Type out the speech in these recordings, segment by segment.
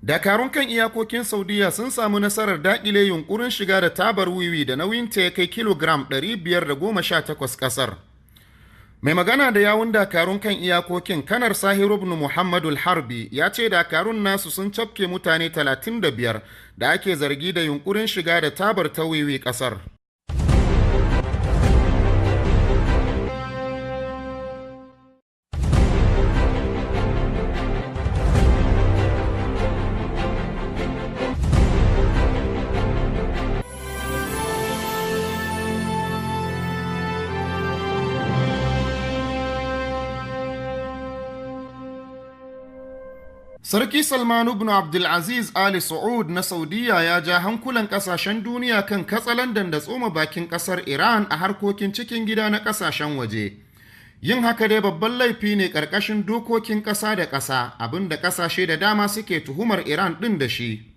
Dakarun kan iyakokin Saudiya sun samu nasarar daƙile yunkurin shiga da tabar wiwi da nauyinta ya kai kilogram 518 ƙasar. Mai magana da yawun dakarun kan iyakokin kanar Sahiru ibn Muhammadul Harbi ya ce dakarun nasu sun cafke mutane 35 da ake zargi da yunkurin shiga da tabar ta wiwi ƙasar. Sarki Salman ibn Abdulaziz Ali Saud na Saudiya ya ja hankulan kasashen duniya kan katsalandan da tsoma bakin kasar Iran a harkokin cikin gida na kasashen waje. Yin haka dai babban laifi ne ƙarƙashin dokokin ƙasa da ƙasa, abinda ƙasashe da dama suke tuhumar Iran ɗin da shi.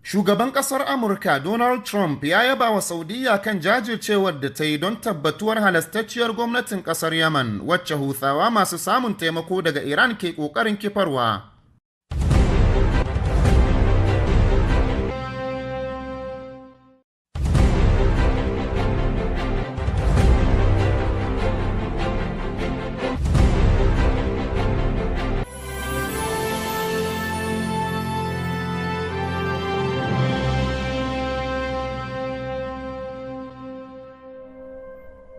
Shugaban ƙasar Amurka Donald Trump ya yaba wa Saudiya kan jajircewar da ta yi don tabbatuwar halastacciyar gwamnatin ƙasar Yaman wacce Huthawa masu samun taimako daga Iran ke ƙoƙarin kifarwa.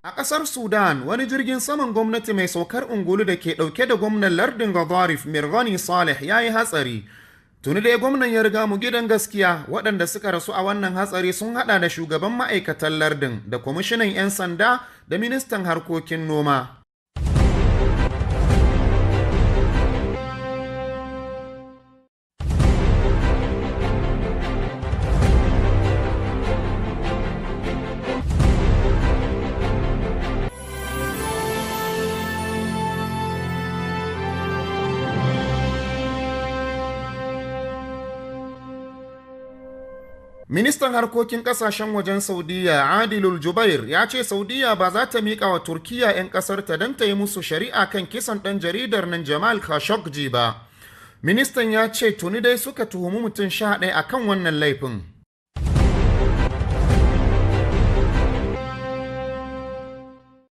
A ƙasar Sudan, wani jirgin saman gwamnati mai saukar ungulu da ke ɗauke da gwamnan lardin Gadarif Mirghani Saleh ya yi hatsari. Tuni dai gwamnan ya riga mu gidan gaskiya, waɗanda suka rasu a wannan hatsari sun haɗa da shugaban ma'aikatan lardin da kwamishinan 'yan sanda da ministan harkokin noma. Ministan harkokin kasashen wajen Saudiya Adilul Jubair ya ce Saudiya ba za ta miƙa wa Turkiya 'yan ƙasarta don ta yi musu shari'a kan kisan ɗan jaridar nan Jamal Khashoggi ba. Ministan ya ce tuni dai suka tuhumi mutum 11 a kan wannan laifin.